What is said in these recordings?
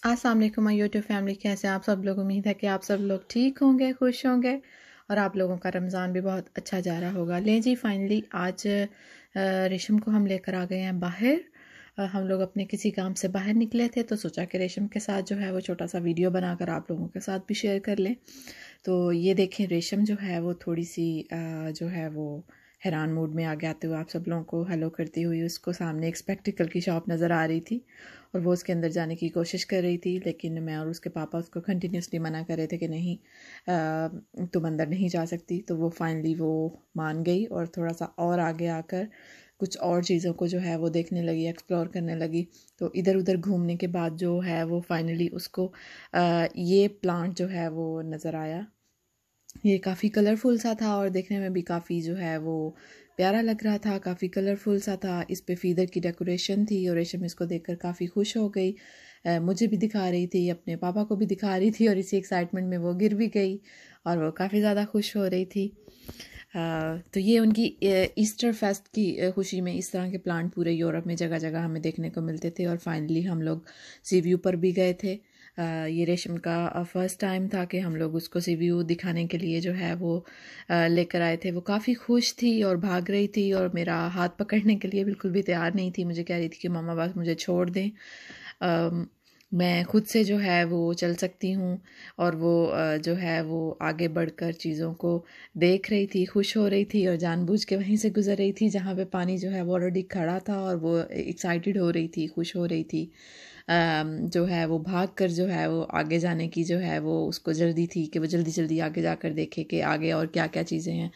अस्सलाम वालेकुम my YouTube family, कैसे हैं आप सब लोग। उम्मीद है कि आप सब लोग ठीक होंगे, खुश होंगे और आप लोगों का रमज़ान भी बहुत अच्छा जा रहा होगा। लें जी, फाइनली आज रेशम को हम लेकर आ गए हैं बाहर। हम लोग अपने किसी काम से बाहर निकले थे तो सोचा कि रेशम के साथ जो है वो छोटा सा वीडियो बनाकर आप लोगों के साथ भी शेयर कर लें। तो ये देखें, रेशम जो है वो थोड़ी सी जो है वो हैरान मूड में आगे आते हुए आप सब लोगों को हेलो करती हुई उसको सामने एक स्पेक्टिकल की शॉप नज़र आ रही थी और वो उसके अंदर जाने की कोशिश कर रही थी, लेकिन मैं और उसके पापा उसको कंटिन्यूसली मना कर रहे थे कि नहीं, तुम अंदर नहीं जा सकती। तो वो फाइनली वो मान गई और थोड़ा सा और आगे आकर कुछ और चीज़ों को जो है वो देखने लगी, एक्सप्लोर करने लगी। तो इधर उधर घूमने के बाद जो है वो फाइनली उसको ये प्लांट जो है वो नज़र आया। ये काफ़ी कलरफुल सा था और देखने में भी काफ़ी जो है वो प्यारा लग रहा था, काफ़ी कलरफुल सा था। इस पे फ़ीदर की डेकोरेशन थी और रेशम इसको देखकर काफ़ी खुश हो गई। मुझे भी दिखा रही थी, अपने पापा को भी दिखा रही थी और इसी एक्साइटमेंट में वो गिर भी गई और वो काफ़ी ज़्यादा खुश हो रही थी। तो ये उनकी ईस्टर फेस्ट की खुशी में इस तरह के प्लांट पूरे यूरोप में जगह जगह हमें देखने को मिलते थे। और फाइनली हम लोग सी व्यू पर भी गए थे। ये रेशम का फ़र्स्ट टाइम था कि हम लोग उसको सी व्यू दिखाने के लिए जो है वो लेकर आए थे। वो काफ़ी खुश थी और भाग रही थी और मेरा हाथ पकड़ने के लिए बिल्कुल भी तैयार नहीं थी। मुझे कह रही थी कि मम्मा बस मुझे छोड़ दें, मैं खुद से जो है वो चल सकती हूँ। और वो जो है वो आगे बढ़कर चीज़ों को देख रही थी, खुश हो रही थी और जानबूझ के वहीं से गुजर रही थी जहाँ पे पानी जो है वो ऑलरेडी खड़ा था और वो एक्साइटेड हो रही थी, खुश हो रही थी। जो है वो भाग कर जो है वो आगे जाने की जो है वो उसको जल्दी थी कि वो जल्दी जल्दी आगे जाकर देखे कि आगे और क्या क्या चीज़ें हैं।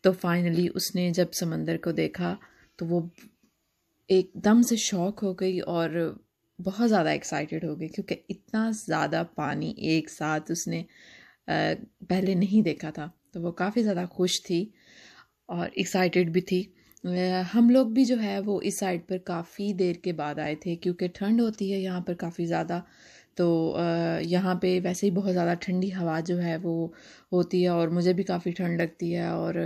तो फाइनली उसने जब समंदर को देखा तो वो एकदम से शॉक हो गई और बहुत ज़्यादा एक्साइटेड हो गई, क्योंकि इतना ज़्यादा पानी एक साथ उसने पहले नहीं देखा था। तो वो काफ़ी ज़्यादा खुश थी और एक्साइटेड भी थी। हम लोग भी जो है वो इस साइड पर काफ़ी देर के बाद आए थे, क्योंकि ठंड होती है यहाँ पर काफ़ी ज़्यादा। तो यहाँ पे वैसे ही बहुत ज़्यादा ठंडी हवा जो है वो होती है और मुझे भी काफ़ी ठंड लगती है और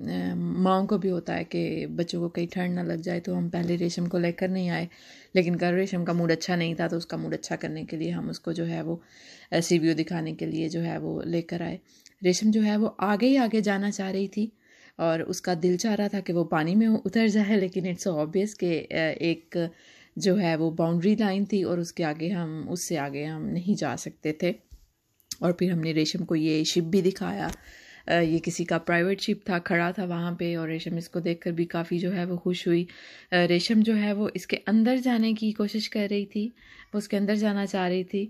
माँओं को भी होता है कि बच्चों को कहीं ठंड ना लग जाए। तो हम पहले रेशम को लेकर नहीं आए, लेकिन कल रेशम का मूड अच्छा नहीं था तो उसका मूड अच्छा करने के लिए हम उसको जो है वो सी व्यू दिखाने के लिए जो है वो लेकर आए। रेशम जो है वो आगे ही आगे जाना चाह रही थी और उसका दिल चाह रहा था कि वो पानी में उतर जाए, लेकिन इट्स ऑब्वियस कि एक जो है वो बाउंड्री लाइन थी और उससे आगे हम नहीं जा सकते थे। और फिर हमने रेशम को ये शिप भी दिखाया। ये किसी का प्राइवेट शिप था, खड़ा था वहाँ पे और रेशम इसको देखकर भी काफ़ी जो है वो खुश हुई। रेशम जो है वो इसके अंदर जाने की कोशिश कर रही थी, वो उसके अंदर जाना चाह रही थी।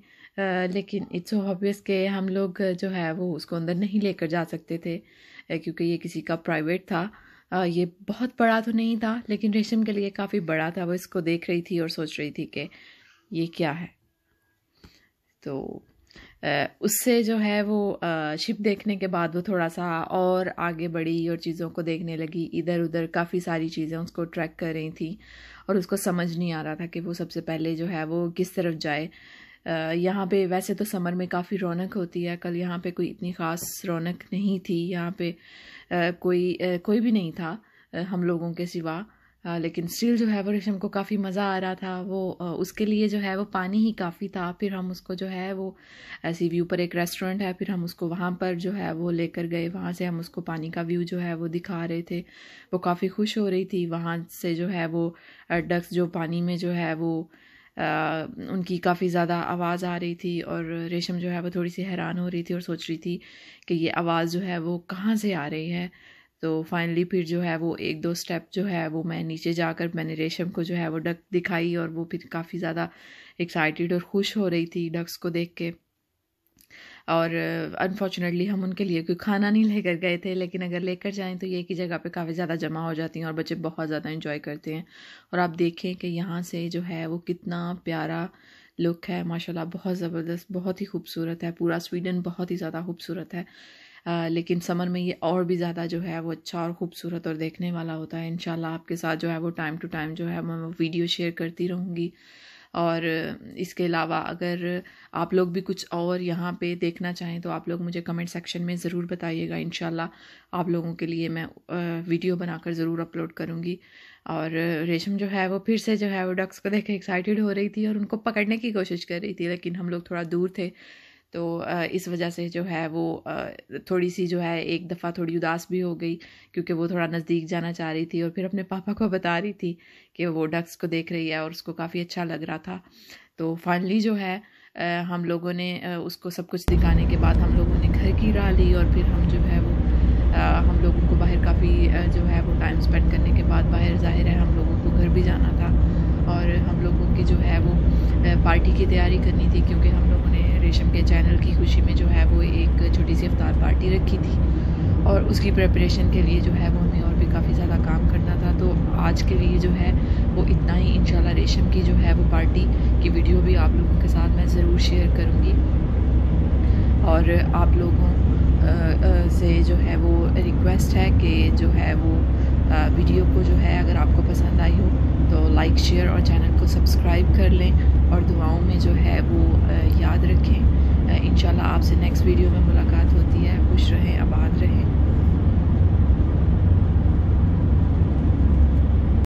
लेकिन इट्स ऑब्वियस कि हम लोग जो है वो उसको अंदर नहीं लेकर जा सकते थे, क्योंकि ये किसी का प्राइवेट था। ये बहुत बड़ा तो नहीं था लेकिन रेशम के लिए काफ़ी बड़ा था। वो इसको देख रही थी और सोच रही थी कि ये क्या है। तो उससे जो है वो शिप देखने के बाद वो थोड़ा सा और आगे बढ़ी और चीज़ों को देखने लगी। इधर उधर काफ़ी सारी चीज़ें उसको ट्रैक कर रही थी और उसको समझ नहीं आ रहा था कि वो सबसे पहले जो है वो किस तरफ जाए। यहाँ पे वैसे तो समर में काफ़ी रौनक होती है, कल यहाँ पे कोई इतनी ख़ास रौनक नहीं थी। यहाँ पे कोई भी नहीं था हम लोगों के सिवा। लेकिन स्टिल जो है वो रेशम को काफ़ी मज़ा आ रहा था। वो उसके लिए जो है वो पानी ही काफ़ी था। फिर हम उसको जो है वो सी व्यू पर एक रेस्टोरेंट है, फिर हम उसको वहाँ पर जो है वो लेकर गए। वहाँ से हम उसको पानी का व्यू जो है वो दिखा रहे थे। वो काफ़ी खुश हो रही थी। वहाँ से जो है वो डक्स जो पानी में जो है वो उनकी काफ़ी ज़्यादा आवाज़ आ रही थी और रेशम जो है वो थोड़ी सी हैरान हो रही थी और सोच रही थी कि ये आवाज़ जो है वो कहाँ से आ रही है। तो फाइनली फिर जो है वो एक दो स्टेप जो है वो मैं नीचे जाकर मैंने रेशम को जो है वो डक दिखाई और वो फिर काफ़ी ज़्यादा एक्साइटेड और खुश हो रही थी डक्स को देख के। और अनफॉर्चुनेटली हम उनके लिए कोई खाना नहीं लेकर गए थे, लेकिन अगर लेकर जाएं तो ये एक ही जगह पे काफ़ी ज़्यादा जमा हो जाती हैं और बच्चे बहुत ज़्यादा इंजॉय करते हैं। और आप देखें कि यहाँ से जो है वो कितना प्यारा लुक है, माशाल्लाह बहुत ज़बरदस्त, बहुत ही खूबसूरत है। पूरा स्वीडन बहुत ही ज़्यादा खूबसूरत है। लेकिन समर में ये और भी ज़्यादा जो है वो अच्छा और ख़ूबसूरत और देखने वाला होता है। इंशाल्लाह आपके साथ जो है वो टाइम टू टाइम जो है मैं वो वीडियो शेयर करती रहूँगी। और इसके अलावा अगर आप लोग भी कुछ और यहाँ पे देखना चाहें तो आप लोग मुझे कमेंट सेक्शन में ज़रूर बताइएगा। इंशाल्लाह आप लोगों के लिए मैं वीडियो बनाकर ज़रूर अपलोड करूँगी। और रेशम जो है वो फिर से जो है वो डक्स को देख के एक्साइटेड हो रही थी और उनको पकड़ने की कोशिश कर रही थी, लेकिन हम लोग थोड़ा दूर थे तो इस वजह से जो है वो थोड़ी सी जो है एक दफ़ा थोड़ी उदास भी हो गई, क्योंकि वो थोड़ा नज़दीक जाना चाह रही थी और फिर अपने पापा को बता रही थी कि वो डक्स को देख रही है और उसको काफ़ी अच्छा लग रहा था। तो फाइनली जो है हम लोगों ने उसको सब कुछ दिखाने के बाद हम लोगों ने घर की राह ली और फिर हम जो है वो हम लोगों को बाहर काफ़ी जो है वो टाइम स्पेंड करने के बाद बाहर ज़ाहिर है हम लोगों को घर भी जाना था और हम लोगों की जो है वो पार्टी की तैयारी करनी थी, क्योंकि हम लोगों ने रेशम के चैनल की खुशी में जो है वो एक छोटी सी इफ्तार पार्टी रखी थी और उसकी प्रिपरेशन के लिए जो है वो हमें और भी काफ़ी ज़्यादा काम करना था। तो आज के लिए जो है वो इतना ही। इंशाल्लाह रेशम की जो है वो पार्टी की वीडियो भी आप लोगों के साथ मैं ज़रूर शेयर करूँगी और आप लोगों से जो है वो रिक्वेस्ट है कि जो है वो वीडियो को जो है अगर आपको पसंद आई हो तो लाइक शेयर और चैनल को सब्सक्राइब कर लें और दुआओं में जो है वो याद रखें। इंशाल्लाह आपसे नेक्स्ट वीडियो में मुलाकात